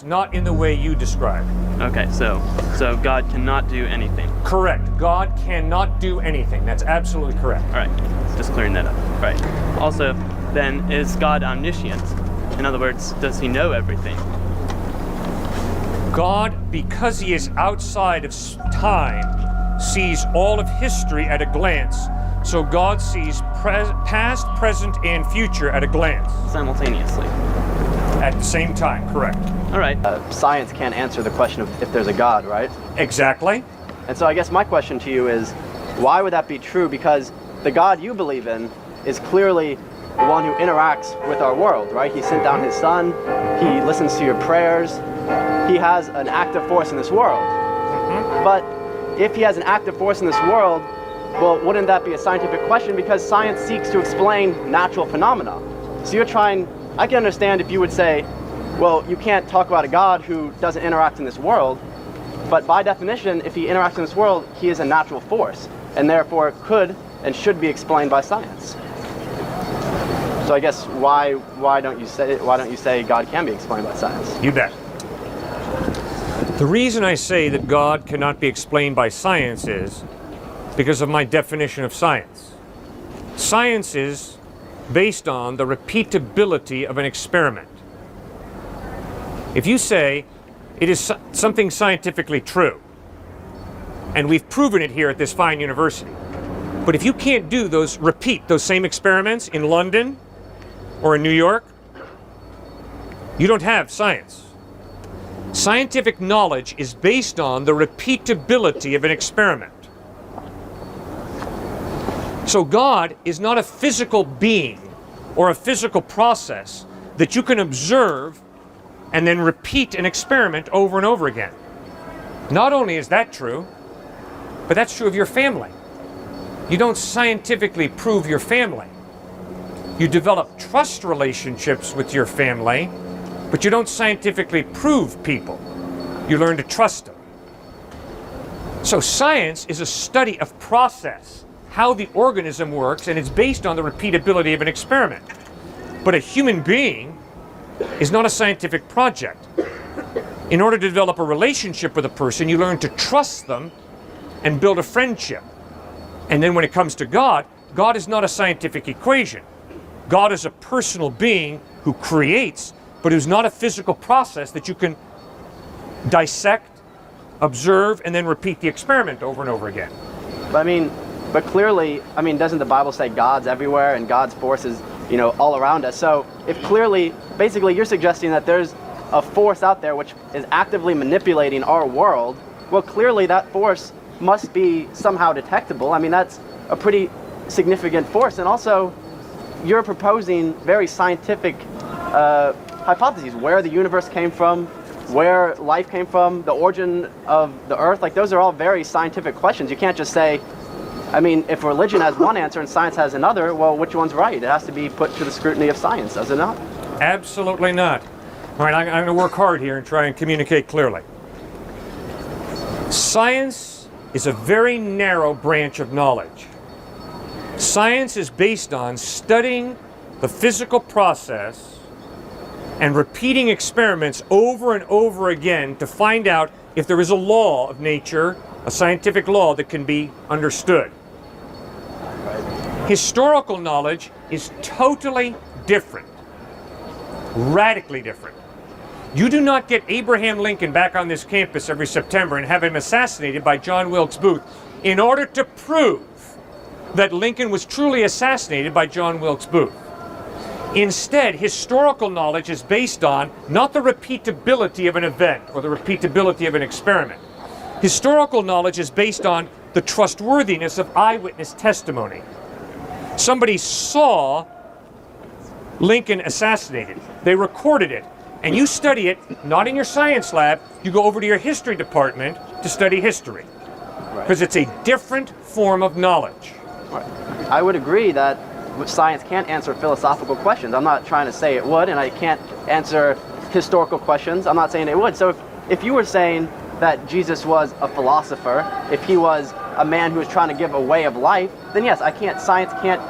Not in the way you describe. Okay, so God cannot do anything. Correct. God cannot do anything. That's absolutely correct. All right, just clearing that up. Right. Also, then, is God omniscient? In other words, does he know everything? God, because he is outside of time, sees all of history at a glance. So God sees past, present, and future at a glance. Simultaneously. At the same time, correct. All right. Science can't answer the question of if there's a God, right? Exactly. And so I guess my question to you is, why would that be true? Because the God you believe in is clearly the one who interacts with our world, right? He sent down his son, he listens to your prayers, he has an active force in this world. Mm-hmm. But if he has an active force in this world, well, wouldn't that be a scientific question? Because science seeks to explain natural phenomena. So you're trying, I can understand if you would say, well, you can't talk about a God who doesn't interact in this world, but by definition, if he interacts in this world, he is a natural force, and therefore could and should be explained by science. So I guess why don't you say God can be explained by science? You bet. The reason I say that God cannot be explained by science is because of my definition of science. Science is based on the repeatability of an experiment. If you say it is something scientifically true, and we've proven it here at this fine university, but if you can't do those same experiments in London or in New York, you don't have science. Scientific knowledge is based on the repeatability of an experiment. So God is not a physical being or a physical process that you can observe and then repeat an experiment over and over again. Not only is that true, but that's true of your family. You don't scientifically prove your family. You develop trust relationships with your family, but you don't scientifically prove people. You learn to trust them. So science is a study of process, how the organism works, and it's based on the repeatability of an experiment. But a human being is not a scientific project. In order to develop a relationship with a person, you learn to trust them and build a friendship. And then when it comes to God, God is not a scientific equation. God is a personal being who creates, but who's not a physical process that you can dissect, observe, and then repeat the experiment over and over again. But clearly, doesn't the Bible say God's everywhere and God's force is, all around us? So if clearly, basically you're suggesting that there's a force out there which is actively manipulating our world, well, clearly that force must be somehow detectable. That's a pretty significant force. And also, you're proposing very scientific hypotheses, where the universe came from, where life came from, the origin of the earth. Like, those are all very scientific questions. You can't just say, if religion has one answer and science has another, well, which one's right? It has to be put to the scrutiny of science, does it not? Absolutely not. All right, I'm going to work hard here and try and communicate clearly. Science is a very narrow branch of knowledge. Science is based on studying the physical process and repeating experiments over and over again to find out if there is a law of nature, a scientific law that can be understood. Historical knowledge is totally different, radically different. You do not get Abraham Lincoln back on this campus every September and have him assassinated by John Wilkes Booth in order to prove that Lincoln was truly assassinated by John Wilkes Booth. Instead, historical knowledge is based on not the repeatability of an event or the repeatability of an experiment. Historical knowledge is based on the trustworthiness of eyewitness testimony. Somebody saw Lincoln assassinated. They recorded it. And you study it, not in your science lab, you go over to your history department to study history. Because it's a different form of knowledge. Right. I would agree that science can't answer philosophical questions. I'm not trying to say it would, and I can't answer historical questions. I'm not saying it would. So if you were saying that Jesus was a philosopher, if he was a man who was trying to give a way of life, then yes, science can't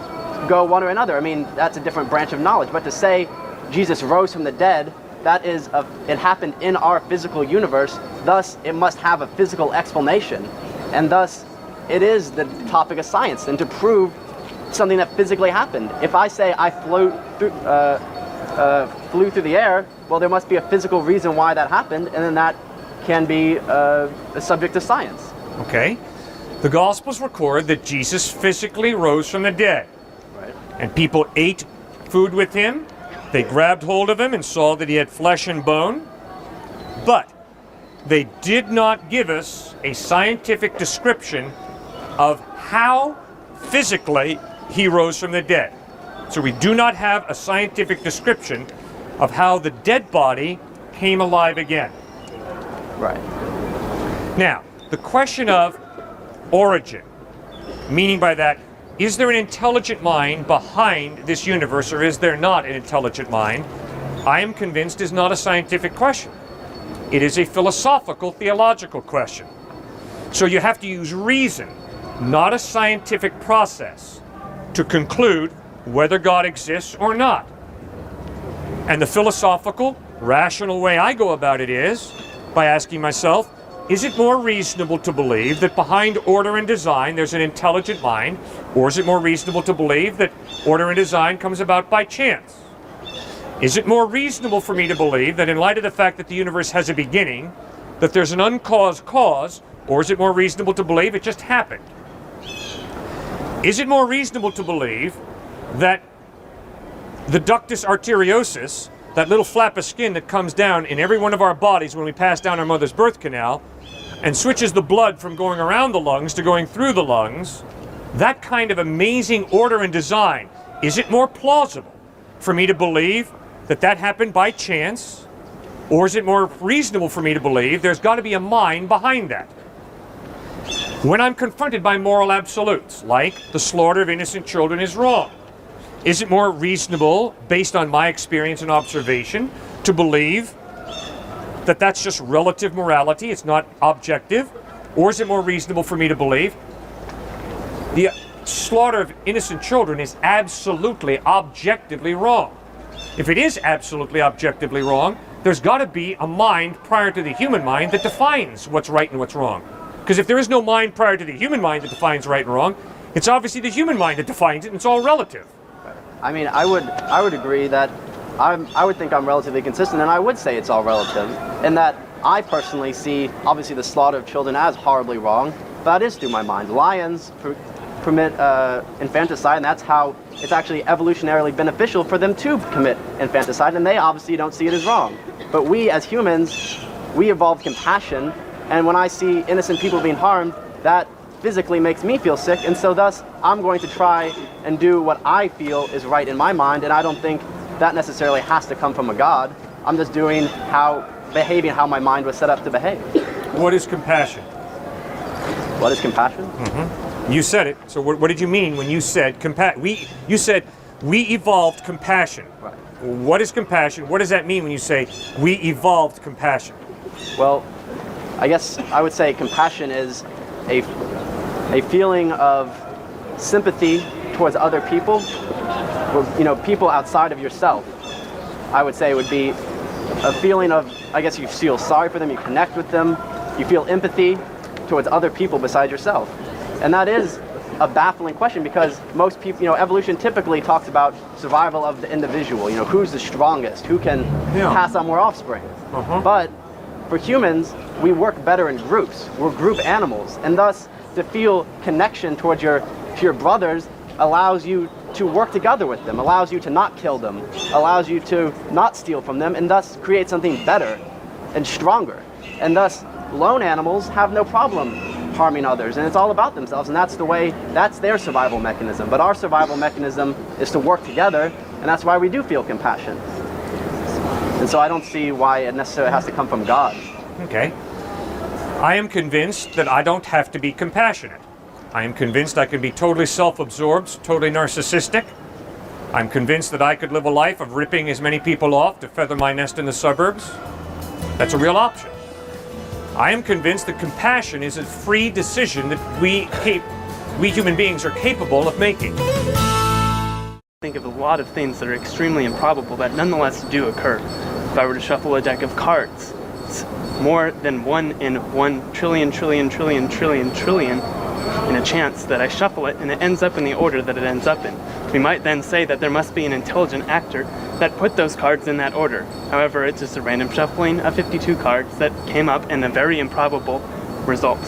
go one or another. That's a different branch of knowledge. But to say Jesus rose from the dead it happened in our physical universe, thus it must have a physical explanation. And thus it is the topic of science, and to prove something that physically happened. If I say I flew through the air, well, there must be a physical reason why that happened, and then that can be a subject of science. Okay. The Gospels record that Jesus physically rose from the dead. Right. And people ate food with him. They grabbed hold of him and saw that he had flesh and bone. But they did not give us a scientific description of how physically he rose from the dead. So we do not have a scientific description of how the dead body came alive again. Right. Now, the question of origin, meaning by that, is there an intelligent mind behind this universe, or is there not an intelligent mind? I am convinced is not a scientific question. It is a philosophical, theological question. So you have to use reason, not a scientific process, to conclude whether God exists or not. And the philosophical, rational way I go about it is by asking myself, is it more reasonable to believe that behind order and design there's an intelligent mind, or is it more reasonable to believe that order and design comes about by chance? Is it more reasonable for me to believe that in light of the fact that the universe has a beginning, that there's an uncaused cause, or is it more reasonable to believe it just happened? Is it more reasonable to believe that the ductus arteriosus, that little flap of skin that comes down in every one of our bodies when we pass down our mother's birth canal and switches the blood from going around the lungs to going through the lungs, that kind of amazing order and design, is it more plausible for me to believe that that happened by chance, or is it more reasonable for me to believe there's got to be a mind behind that? When I'm confronted by moral absolutes, like the slaughter of innocent children is wrong, is it more reasonable, based on my experience and observation, to believe that that's just relative morality, it's not objective? Or is it more reasonable for me to believe the slaughter of innocent children is absolutely, objectively wrong? If it is absolutely, objectively wrong, there's got to be a mind prior to the human mind that defines what's right and what's wrong. Because if there is no mind prior to the human mind that defines right and wrong, it's obviously the human mind that defines it, and it's all relative. I mean, I would agree that I would think I'm relatively consistent, and I would say it's all relative, in that I personally see, obviously, the slaughter of children as horribly wrong, but that is through my mind. Lions permit infanticide, and that's how it's actually evolutionarily beneficial for them to commit infanticide, and they obviously don't see it as wrong. But we, as humans, we evolved compassion, and when I see innocent people being harmed, that physically makes me feel sick, and so thus I'm going to try and do what I feel is right in my mind, and I don't think that necessarily has to come from a God. I'm just behaving how my mind was set up to behave. What is compassion? What is compassion? Mm-hmm. You said it. So what did you mean when you said compassion? You said we evolved compassion. Right. What is compassion? What does that mean when you say we evolved compassion? Well, I guess I would say compassion is a feeling of sympathy towards other people, or, people outside of yourself. I would say it would be a feeling of, I guess you feel sorry for them, you connect with them, you feel empathy towards other people besides yourself. And that is a baffling question, because most people, evolution typically talks about survival of the individual, who's the strongest, who can pass on more offspring. Uh-huh. But for humans, we work better in groups. We're group animals, and thus to feel connection towards your brothers allows you to work together with them, allows you to not kill them, allows you to not steal from them, and thus create something better and stronger. And thus, lone animals have no problem harming others, and it's all about themselves, and that's their survival mechanism. But our survival mechanism is to work together, and that's why we do feel compassion. And so I don't see why it necessarily has to come from God. Okay. I am convinced that I don't have to be compassionate. I am convinced I can be totally self-absorbed, totally narcissistic. I'm convinced that I could live a life of ripping as many people off to feather my nest in the suburbs. That's a real option. I am convinced that compassion is a free decision that we human beings are capable of making. Think of a lot of things that are extremely improbable that nonetheless do occur. If I were to shuffle a deck of cards, it's more than 1 in 1 trillion in a chance that I shuffle it and it ends up in the order that it ends up in. We might then say that there must be an intelligent actor that put those cards in that order. However, it's just a random shuffling of 52 cards that came up in a very improbable result.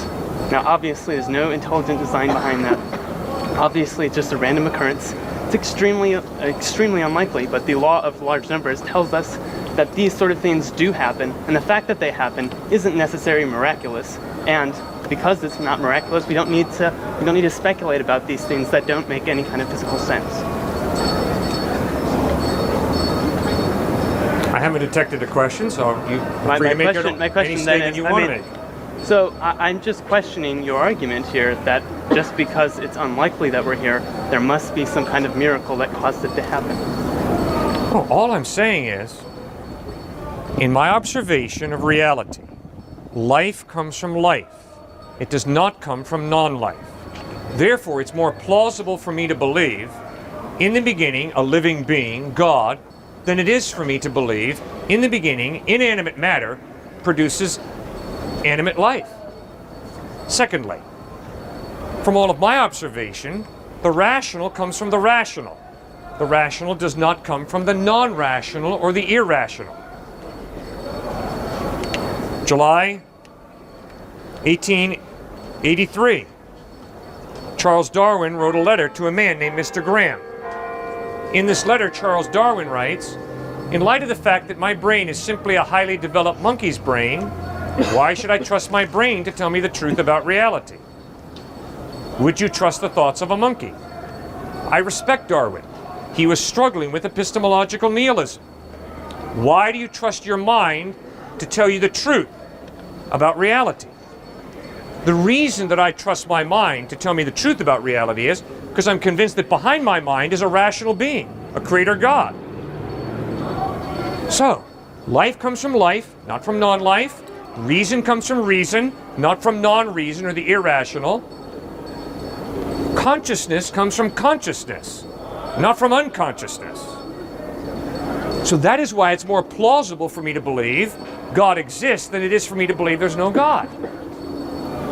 Now, obviously, there's no intelligent design behind that. Obviously, it's just a random occurrence. It's extremely unlikely, but the law of large numbers tells us that these sort of things do happen, and the fact that they happen isn't necessarily miraculous. And because it's not miraculous, we don't need to speculate about these things that don't make any kind of physical sense. I haven't detected a question, so you free to make any statement you want to make. So I'm just questioning your argument here that just because it's unlikely that we're here, there must be some kind of miracle that caused it to happen. Oh, all I'm saying is, in my observation of reality, life comes from life. It does not come from non-life. Therefore, it's more plausible for me to believe, in the beginning, a living being, God, than it is for me to believe, in the beginning, inanimate matter produces animate life. Secondly, from all of my observation, the rational comes from the rational. The rational does not come from the non-rational or the irrational. July 1883, Charles Darwin wrote a letter to a man named Mr. Graham. In this letter, Charles Darwin writes, "In light of the fact that my brain is simply a highly developed monkey's brain, why should I trust my brain to tell me the truth about reality? Would you trust the thoughts of a monkey?" I respect Darwin. He was struggling with epistemological nihilism. Why do you trust your mind to tell you the truth about reality? The reason that I trust my mind to tell me the truth about reality is because I'm convinced that behind my mind is a rational being, a creator God. So, life comes from life, not from non-life. Reason comes from reason, not from non-reason or the irrational. Consciousness comes from consciousness, not from unconsciousness. So that is why it's more plausible for me to believe God exists than it is for me to believe there's no God.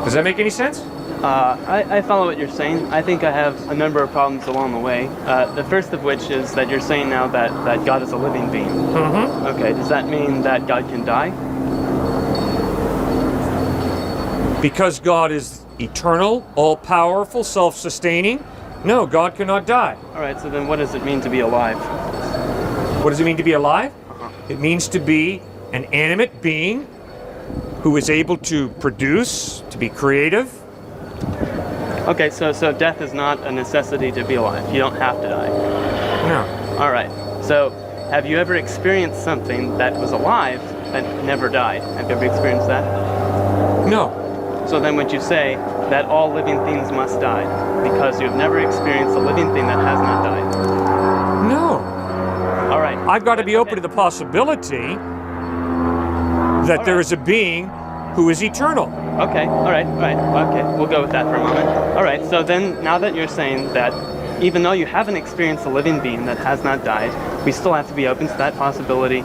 Does that make any sense? I follow what you're saying. I think I have a number of problems along the way. The first of which is that you're saying now that God is a living being. Mm-hmm. Okay, does that mean that God can die? Because God is eternal, all-powerful, self-sustaining, no, God cannot die. All right, so then what does it mean to be alive? What does it mean to be alive? It means to be an animate being who is able to produce, to be creative. Okay, so death is not a necessity to be alive. You don't have to die. No. All right, so have you ever experienced something that was alive that never died? Have you ever experienced that? No. So then would you say that all living things must die because you've never experienced a living thing that has not died? No. All right. I've got to be open to the possibility that there is a being who is eternal. Okay, all right. Okay, we'll go with that for a moment. All right, so then now that you're saying that even though you haven't experienced a living being that has not died, we still have to be open to that possibility.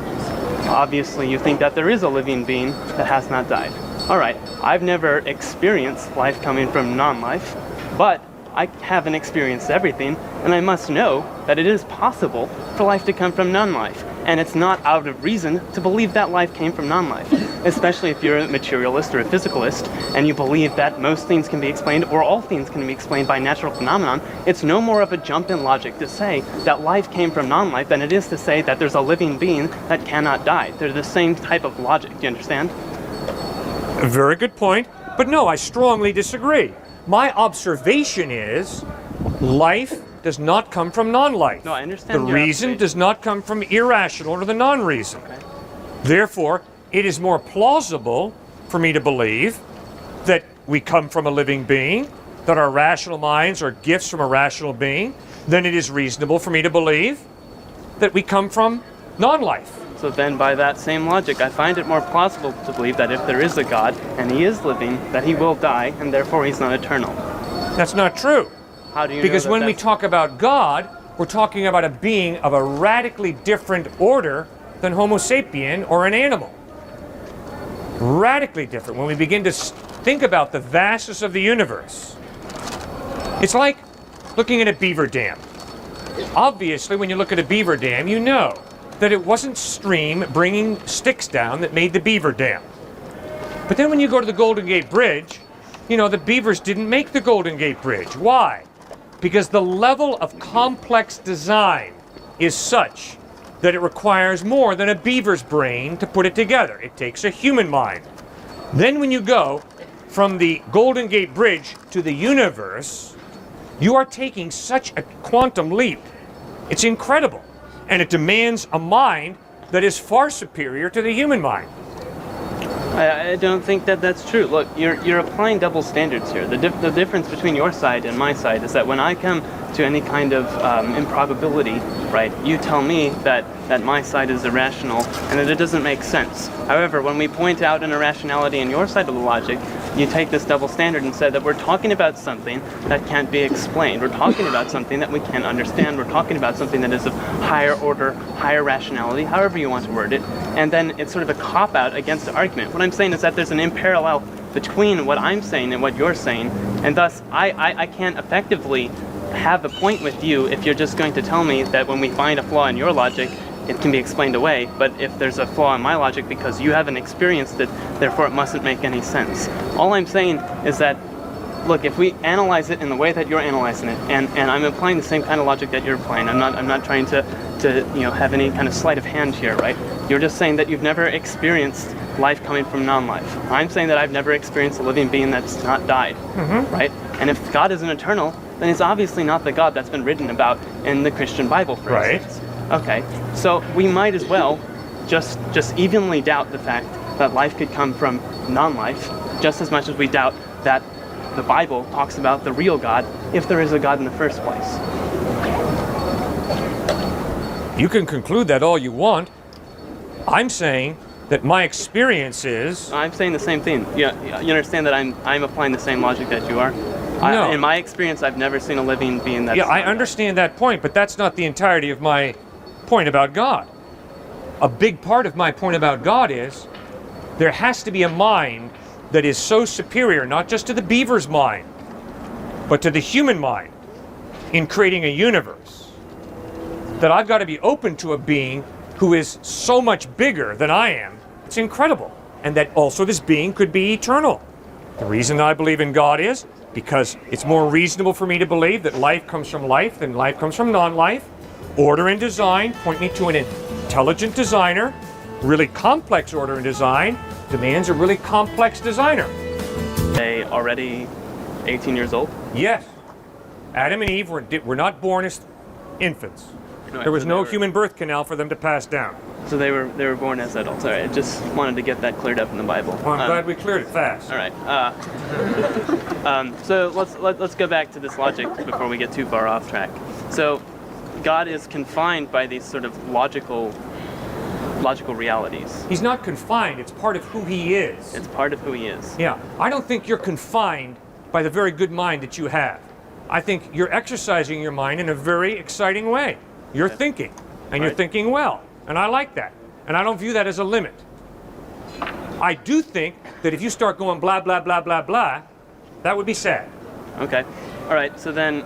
Obviously, you think that there is a living being that has not died. All right, I've never experienced life coming from non-life, but I haven't experienced everything, and I must know that it is possible for life to come from non-life. And it's not out of reason to believe that life came from non-life, especially if you're a materialist or a physicalist, and you believe that most things can be explained, or all things can be explained by natural phenomenon. It's no more of a jump in logic to say that life came from non-life than it is to say that there's a living being that cannot die. They're the same type of logic, do you understand? A very good point, but no, I strongly disagree. My observation is life does not come from non-life. No, I understand. The reason does not come from irrational or the non-reason. Okay. Therefore, it is more plausible for me to believe that we come from a living being, that our rational minds are gifts from a rational being, than it is reasonable for me to believe that we come from non-life. So then by that same logic, I find it more plausible to believe that if there is a God, and he is living, that he will die, and therefore he's not eternal. That's not true. How do you Because know that when we talk about God, we're talking about a being of a radically different order than Homo sapien or an animal. Radically different when we begin to think about the vastness of the universe. It's like looking at a beaver dam. Obviously, when you look at a beaver dam, you know that it wasn't stream bringing sticks down that made the beaver dam. But then when you go to the Golden Gate Bridge, you know, the beavers didn't make the Golden Gate Bridge. Why? Because the level of complex design is such that it requires more than a beaver's brain to put it together. It takes a human mind. Then when you go from the Golden Gate Bridge to the universe, you are taking such a quantum leap. It's incredible. And it demands a mind that is far superior to the human mind. I don't think that that's true. Look, you're applying double standards here. The difference between your side and my side is that when I come to any kind of improbability, right, you tell me that my side is irrational and that it doesn't make sense. However, when we point out an irrationality in your side of the logic, you take this double standard and say that we're talking about something that can't be explained. We're talking about something that we can't understand. We're talking about something that is of higher order, higher rationality, however you want to word it. And then it's sort of a cop-out against the argument. What I'm saying is that there's an imparallel between what I'm saying and what you're saying, and thus I can't effectively have a point with you if you're just going to tell me that when we find a flaw in your logic, it can be explained away, but if there's a flaw in my logic because you haven't experienced it, therefore it mustn't make any sense. All I'm saying is that, look, if we analyze it in the way that you're analyzing it, and I'm applying the same kind of logic that you're applying, I'm not trying to have any kind of sleight of hand here, right? You're just saying that you've never experienced life coming from non-life. I'm saying that I've never experienced a living being that's not died, right? And if God isn't eternal, then it's obviously not the God that's been written about in the Christian Bible, for instance. Okay, so we might as well just evenly doubt the fact that life could come from non-life, just as much as we doubt that the Bible talks about the real God, if there is a God in the first place. You can conclude that all you want. I'm saying that my experience is... I'm saying the same thing. You understand that I'm applying the same logic that you are? No. In my experience, I've never seen a living being that's... Yeah, I understand that point, but that's not the entirety of my point about God. A big part of my point about God is there has to be a mind that is so superior, not just to the beaver's mind, but to the human mind in creating a universe, that I've got to be open to a being who is so much bigger than I am. It's incredible. And that also this being could be eternal. The reason I believe in God is because it's more reasonable for me to believe that life comes from life than life comes from non-life. Order and design point me to an intelligent designer. Really complex order and design demands a really complex designer. They already 18 years old? Yes. Adam and Eve were not born as infants. Right, There was so no they were- human birth canal for them to pass down. So they were born as adults. All right, just wanted to get that cleared up in the Bible. Well, I'm glad we cleared it fast. All right. So let's go back to this logic before we get too far off track. So God is confined by these sort of logical realities. He's not confined. It's part of who he is. It's part of who he is. Yeah. I don't think you're confined by the very good mind that you have. I think you're exercising your mind in a very exciting way. You're thinking, and you're Right. thinking well. And I like that. And I don't view that as a limit. I do think that if you start going blah, blah, blah, blah, blah, that would be sad. Okay. All right. So then,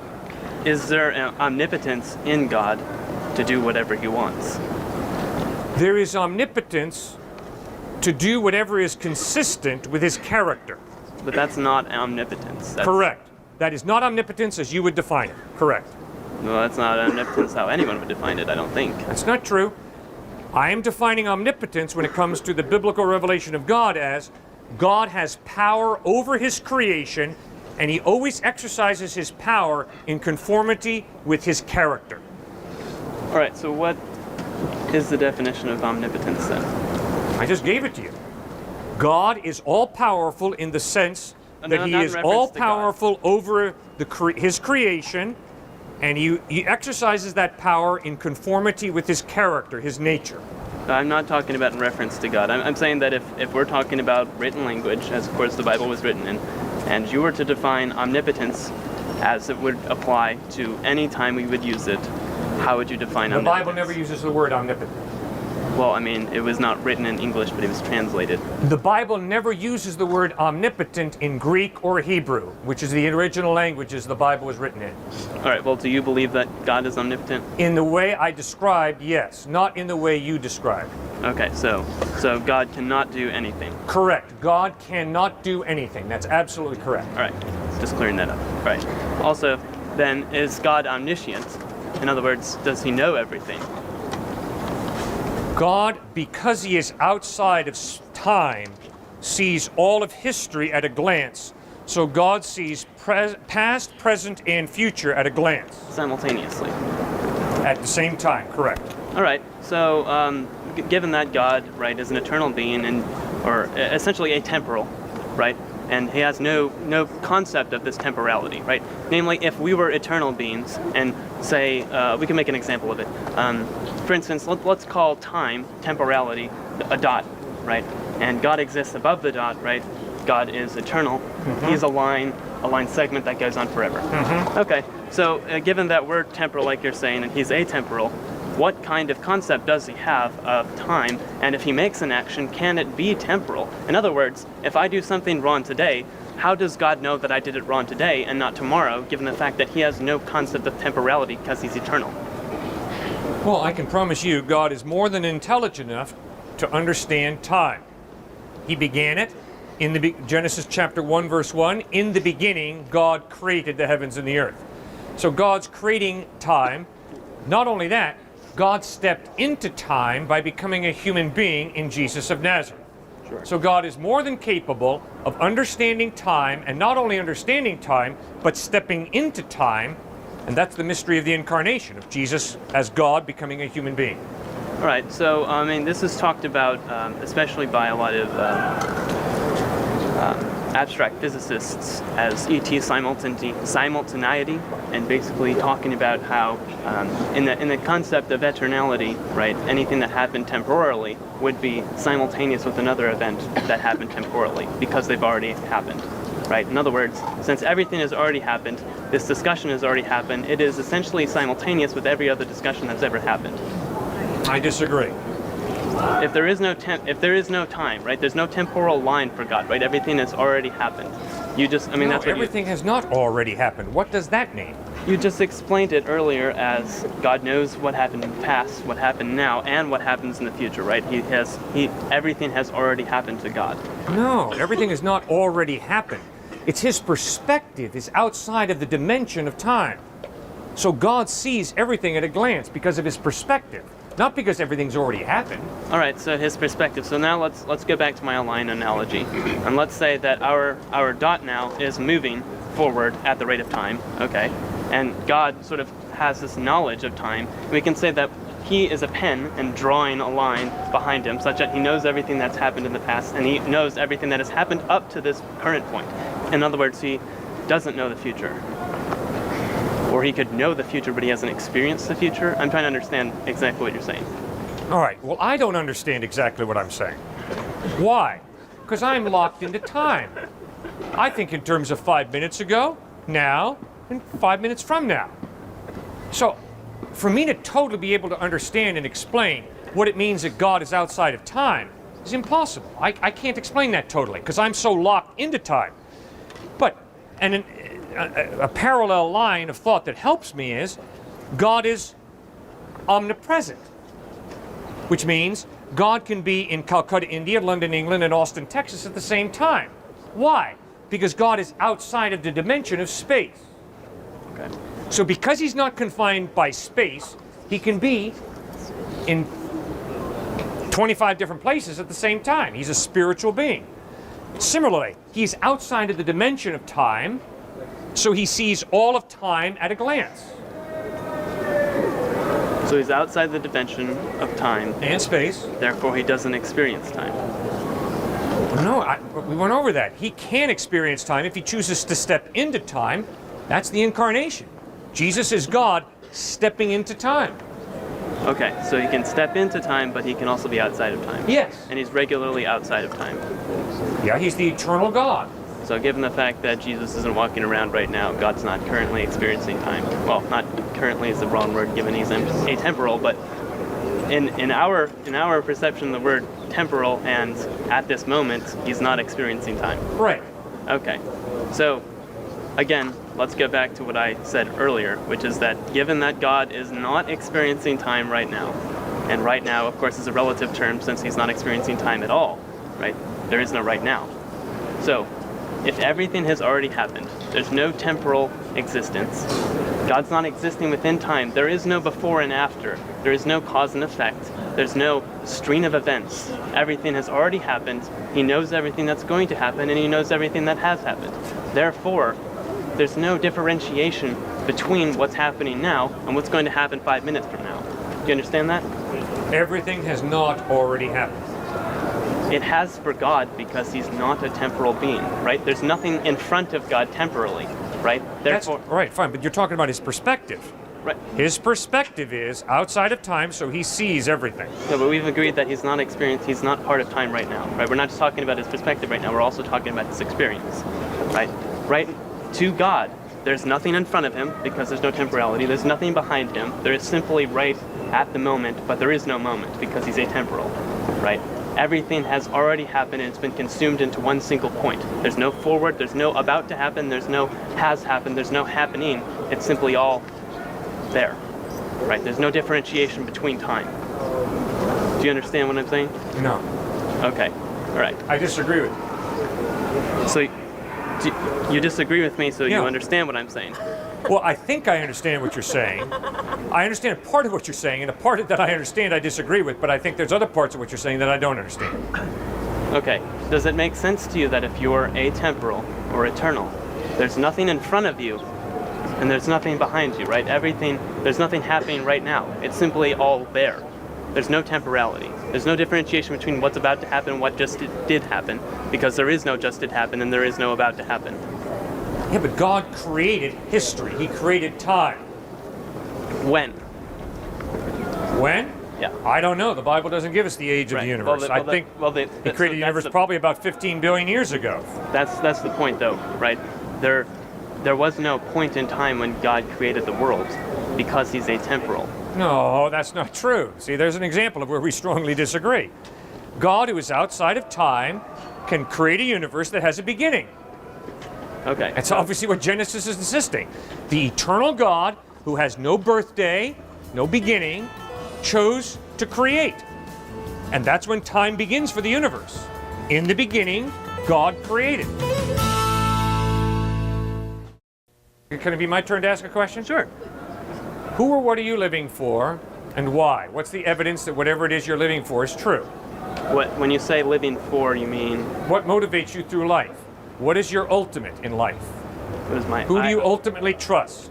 is there an omnipotence in God to do whatever he wants? There is omnipotence to do whatever is consistent with his character. But that's not omnipotence. That's, Correct. That is not omnipotence as you would define it. Correct. Well, that's not omnipotence how anyone would define it, I don't think. That's not true. I am defining omnipotence when it comes to the biblical revelation of God as God has power over his creation, and he always exercises his power in conformity with his character. All right. So what is the definition of omnipotence then? I just gave it to you. God is all-powerful in the sense that No, he not in is reference to God. all-powerful over his creation, and he exercises that power in conformity with his character, his nature. I'm not talking about in reference to God. I'm saying that if we're talking about written language, as of course the Bible was written in, and you were to define omnipotence as it would apply to any time we would use it, how would you define The omnipotence? Bible never uses the word omnipotent. Well, I mean, it was not written in English, but it was translated. The Bible never uses the word omnipotent in Greek or Hebrew, which is the original languages the Bible was written in. All right, well, do you believe that God is omnipotent? In the way I described, yes. Not in the way you described. Okay, so God cannot do anything. Correct. God cannot do anything. That's absolutely correct. All right, just clearing that up. All right. Also, then, is God omniscient? In other words, does he know everything? God, because he is outside of time, sees all of history at a glance. So God sees past, present, and future at a glance. Simultaneously. At the same time, correct. All right, so given that God, right, is an eternal being or essentially atemporal, right, and he has no concept of this temporality, right? Namely, if we were eternal beings, and say, we can make an example of it. For instance, let's call time, temporality, a dot, right? And God exists above the dot, right? God is eternal. Mm-hmm. He's a line segment that goes on forever. Mm-hmm. Okay, so given that we're temporal, like you're saying, and he's atemporal, what kind of concept does he have of time? And if he makes an action, can it be temporal? In other words, if I do something wrong today, how does God know that I did it wrong today and not tomorrow, given the fact that he has no concept of temporality because he's eternal? Well, I can promise you, God is more than intelligent enough to understand time. He began it in Genesis chapter 1, verse 1. In the beginning, God created the heavens and the earth. So God's creating time. Not only that, God stepped into time by becoming a human being in Jesus of Nazareth. Sure. So God is more than capable of understanding time, and not only understanding time, but stepping into time. And that's the mystery of the incarnation, of Jesus as God becoming a human being. All right, so I mean, this is talked about especially by a lot of abstract physicists as ET simultaneity, and basically talking about how in the concept of eternality, right, anything that happened temporarily would be simultaneous with another event that happened temporally because they've already happened. Right? In other words, since everything has already happened, this discussion has already happened, it is essentially simultaneous with every other discussion that's ever happened. I disagree. If there is no time, right? There's no temporal line for God, right? Everything has already happened. That's what everything has not already happened. What does that mean? You just explained it earlier as God knows what happened in the past, what happened now, and what happens in the future, right? Everything has already happened to God. No, everything has not already happened. It's his perspective is outside of the dimension of time. So God sees everything at a glance because of his perspective, not because everything's already happened. All right, so his perspective. So now let's go back to my line analogy. And let's say that our dot now is moving forward at the rate of time, okay? And God sort of has this knowledge of time. We can say that he is a pen and drawing a line behind him such that he knows everything that's happened in the past, and he knows everything that has happened up to this current point. In other words, he doesn't know the future. Or he could know the future, but he hasn't experienced the future. I'm trying to understand exactly what you're saying. All right, well, I don't understand exactly what I'm saying. Why? Because I'm locked into time. I think in terms of 5 minutes ago, now, and 5 minutes from now. So, for me to totally be able to understand and explain what it means that God is outside of time is impossible. I can't explain that totally because I'm so locked into time. But, a parallel line of thought that helps me is God is omnipresent, which means God can be in Calcutta, India, London, England, and Austin, Texas at the same time. Why? Because God is outside of the dimension of space. Okay. So because he's not confined by space, he can be in 25 different places at the same time. He's a spiritual being. Similarly, he's outside of the dimension of time, so he sees all of time at a glance. So he's outside the dimension of time. And space. Therefore, he doesn't experience time. No, we went over that. He can experience time if he chooses to step into time. That's the incarnation. Jesus is God stepping into time. Okay, so he can step into time, but he can also be outside of time. Yes. And he's regularly outside of time. Yeah, he's the eternal God. So given the fact that Jesus isn't walking around right now, God's not currently experiencing time. Well, not currently is the wrong word given he's atemporal, but in our perception, the word temporal and at this moment, he's not experiencing time. Right. Okay. So, again, let's go back to what I said earlier, which is that given that God is not experiencing time right now, and right now, of course, is a relative term since he's not experiencing time at all, right? There is no right now. So, if everything has already happened, there's no temporal existence, God's not existing within time, there is no before and after, there is no cause and effect, there's no stream of events. Everything has already happened, he knows everything that's going to happen, and he knows everything that has happened. Therefore, there's no differentiation between what's happening now and what's going to happen 5 minutes from now. Do you understand that? Everything has not already happened. It has for God because he's not a temporal being, right? There's nothing in front of God temporally, right? Therefore, That's right, fine, but you're talking about his perspective. right. His perspective is outside of time, so he sees everything. No, but we've agreed that he's not part of time right now, right? We're not just talking about his perspective right now, we're also talking about his experience, right? Right to God, there's nothing in front of him because there's no temporality, there's nothing behind him, there is simply right at the moment, but there is no moment because he's atemporal, right? Everything has already happened and it's been consumed into one single point. There's no forward, there's no about to happen, there's no has happened, there's no happening. It's simply all there, right? There's no differentiation between time. Do you understand what I'm saying? No. Okay, all right. I disagree with you. So you disagree with me, so Yeah. you understand what I'm saying. Well, I think I understand what you're saying. I understand part of what you're saying, and the part that I understand I disagree with, but I think there's other parts of what you're saying that I don't understand. Okay, does it make sense to you that if you're atemporal or eternal, there's nothing in front of you and there's nothing behind you, right? There's nothing happening right now. It's simply all there. There's no temporality. There's no differentiation between what's about to happen and what just did happen, because there is no just did happen and there is no about to happen. Yeah, but God created history. He created time. When? When? Yeah. I don't know. The Bible doesn't give us the age of Right. the universe. I think he created the universe probably about 15 billion years ago. That's the point, though, right? There was no point in time when God created the world because he's atemporal. No, that's not true. See, there's an example of where we strongly disagree. God, who is outside of time, can create a universe that has a beginning. Okay. That's obviously what Genesis is insisting. The eternal God, who has no birthday, no beginning, chose to create. And that's when time begins for the universe. In the beginning, God created. Can it be my turn to ask a question? Sure. Who or what are you living for, and why? What's the evidence that whatever it is you're living for is true? When you say living for, you mean What motivates you through life? What is your ultimate in life? what is my? Who do you ultimately trust?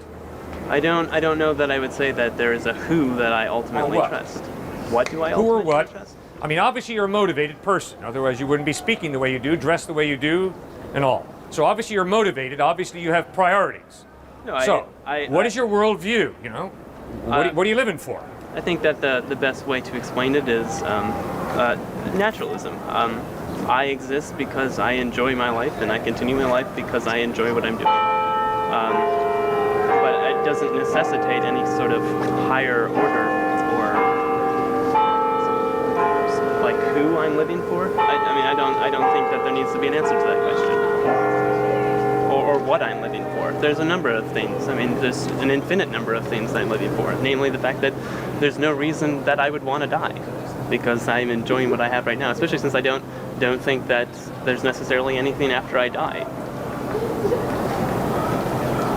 I don't know that I would say that there is a who that I ultimately what? trust. What do I Who or ultimately what? trust? I mean, obviously you're a motivated person. Otherwise you wouldn't be speaking the way you do, dressed the way you do, and all. So obviously you're motivated. Obviously you have priorities. No, So, what is your worldview, you know? What are you living for? I think that the best way to explain it is naturalism. I exist because I enjoy my life, and I continue my life because I enjoy what I'm doing. But it doesn't necessitate any sort of higher order or like who I'm living for. I don't think that there needs to be an answer to that question. Or what I'm living for. There's a number of things. I mean, there's an infinite number of things that I'm living for. Namely, the fact that there's no reason that I would want to die, because I'm enjoying what I have right now. Especially since I don't think that there's necessarily anything after I die.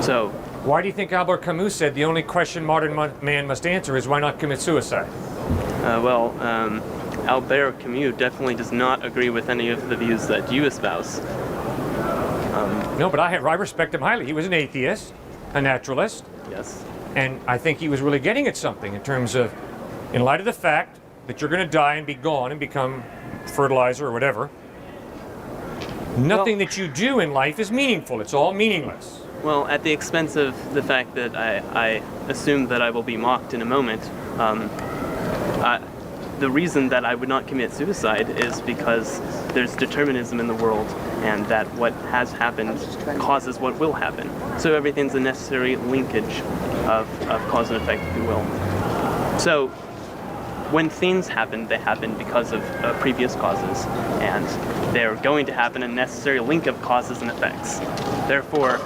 So, Why do you think Albert Camus said the only question modern man must answer is why not commit suicide? Albert Camus definitely does not agree with any of the views that you espouse. No, but I respect him highly. He was an atheist, a naturalist, Yes. and I think he was really getting at something in terms of, in light of the fact that you're going to die and be gone and become fertilizer or whatever, nothing that you do in life is meaningful. It's all meaningless. Well, at the expense of the fact that I assume that I will be mocked in a moment, the reason that I would not commit suicide is because there's determinism in the world, and that what has happened causes what will happen. So everything's a necessary linkage of cause and effect, if you will. So when things happen, they happen because of previous causes, and they're going to happen a necessary link of causes and effects. Therefore,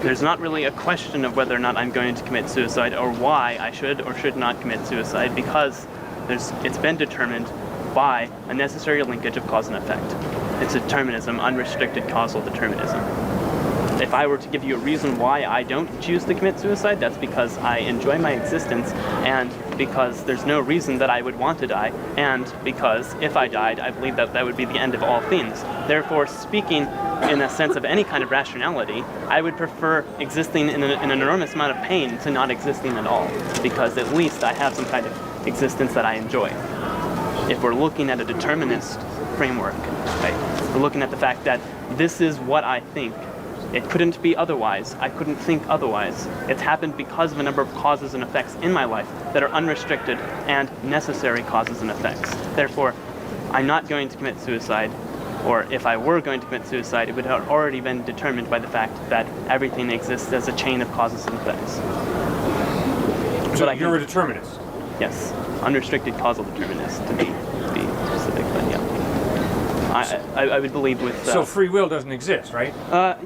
there's not really a question of whether or not I'm going to commit suicide or why I should or should not commit suicide, because it's been determined by a necessary linkage of cause and effect. It's determinism, unrestricted causal determinism. If I were to give you a reason why I don't choose to commit suicide, that's because I enjoy my existence, and because there's no reason that I would want to die, and because if I died, I believe that that would be the end of all things. Therefore, speaking in a sense of any kind of rationality, I would prefer existing in an enormous amount of pain to not existing at all, because at least I have some kind of existence that I enjoy. If we're looking at a determinist framework, right, we're looking at the fact that this is what I think. It couldn't be otherwise. I couldn't think otherwise. It's happened because of a number of causes and effects in my life that are unrestricted and necessary causes and effects. Therefore, I'm not going to commit suicide, or if I were going to commit suicide, it would have already been determined by the fact that everything exists as a chain of causes and effects. So you're a determinist? Yes, unrestricted causal determinist, to be specific, but yeah. I would believe with... so free will doesn't exist, right?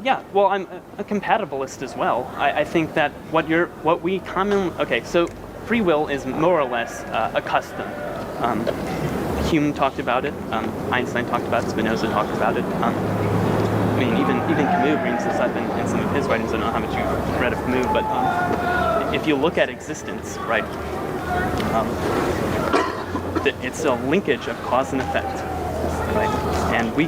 Yeah, well, I'm a compatibilist as well. I think that what we commonly... Okay, so free will is more or less a custom. Hume talked about it, Einstein talked about it, Spinoza talked about it. I mean, even Camus brings this up in some of his writings. I don't know how much you've read of Camus, but if you look at existence, right, it's a linkage of cause and effect. Right? And we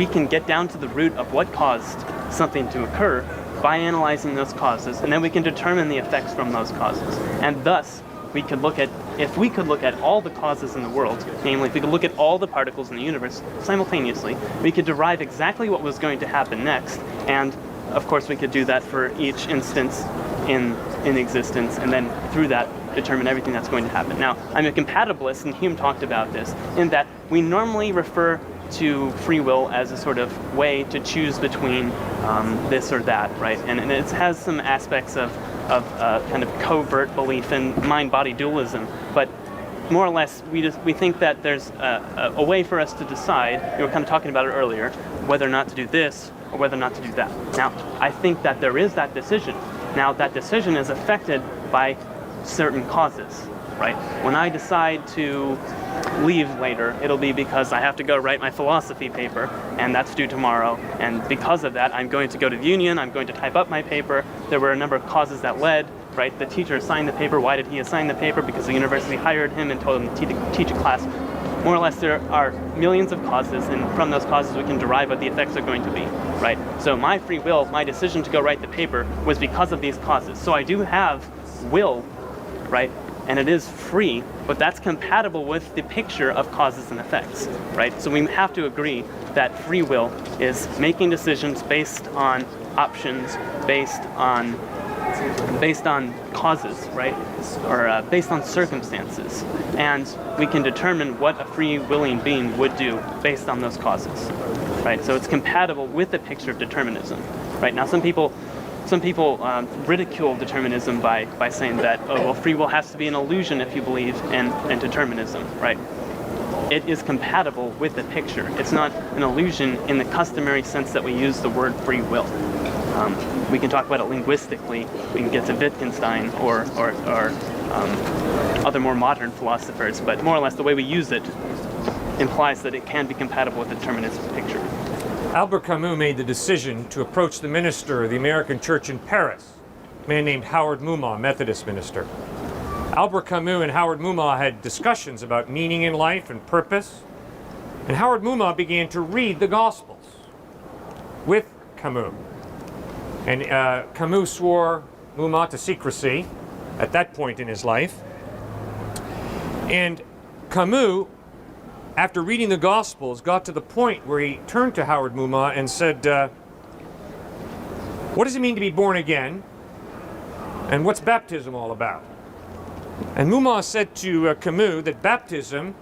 can get down to the root of what caused something to occur by analyzing those causes, and then we can determine the effects from those causes. And thus, if we could look at all the causes in the world, namely if we could look at all the particles in the universe simultaneously, we could derive exactly what was going to happen next, and of course we could do that for each instance in existence, and then through that determine everything that's going to happen. Now, I'm a compatibilist, and Hume talked about this, in that we normally refer to free will as a sort of way to choose between this or that, right? And it has some aspects of kind of covert belief in mind-body dualism, but more or less we think that there's a way for us to decide, we were kind of talking about it earlier, whether or not to do this or whether or not to do that. Now, I think that there is that decision. Now, that decision is affected by certain causes, right? When I decide to leave later, it'll be because I have to go write my philosophy paper, and that's due tomorrow, and because of that, I'm going to go to the union, I'm going to type up my paper. There were a number of causes that led, right? The teacher assigned the paper. Why did he assign the paper? Because the university hired him and told him to teach a class. More or less, there are millions of causes, and from those causes we can derive what the effects are going to be, right? So my free will, my decision to go write the paper, was because of these causes. So I do have will, right? And it is free, but that's compatible with the picture of causes and effects, right? So we have to agree that free will is making decisions based on options, based on causes, right? Or based on circumstances. And we can determine what a free willing being would do based on those causes, right? So it's compatible with the picture of determinism, right? Now some people ridicule determinism by saying that, oh, well, free will has to be an illusion if you believe in determinism, right? It is compatible with the picture. It's not an illusion in the customary sense that we use the word free will. We can talk about it linguistically. We can get to Wittgenstein or other more modern philosophers, but more or less the way we use it implies that it can be compatible with the deterministic picture. Albert Camus made the decision to approach the minister of the American church in Paris, a man named Howard Mumma, Methodist minister. Albert Camus and Howard Mumma had discussions about meaning in life and purpose, and Howard Mumma began to read the Gospels with Camus. And Camus swore Mumma to secrecy at that point in his life. And Camus, after reading the Gospels, got to the point where he turned to Howard Mumma and said, what does it mean to be born again? And what's baptism all about? And Mumma said to Camus that baptism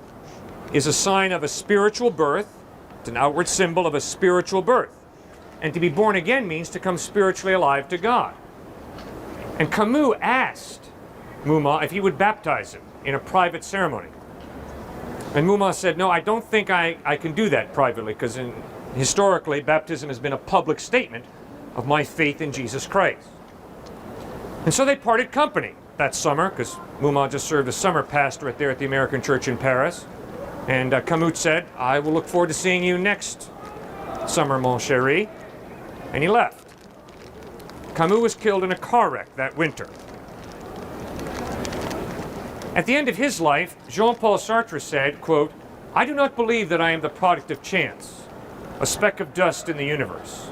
is a sign of a spiritual birth. It's an outward symbol of a spiritual birth. And to be born again means to come spiritually alive to God. And Camus asked Mumma if he would baptize him in a private ceremony. And Mumma said, no, I don't think I can do that privately, because historically, baptism has been a public statement of my faith in Jesus Christ. And so they parted company that summer, because Mumma just served as summer pastorate there at the American Church in Paris. And Camus said, I will look forward to seeing you next summer, mon chéri. And he left. Camus was killed in a car wreck that winter. At the end of his life, Jean-Paul Sartre said, quote, I do not believe that I am the product of chance, a speck of dust in the universe,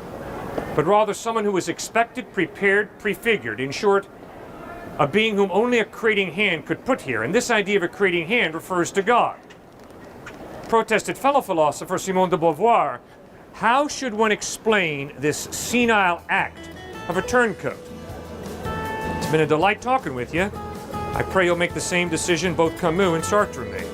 but rather someone who was expected, prepared, prefigured, in short, a being whom only a creating hand could put here. And this idea of a creating hand refers to God. Protested fellow philosopher Simone de Beauvoir, how should one explain this senile act of a turncoat? It's been a delight talking with you. I pray you'll make the same decision both Camus and Sartre made.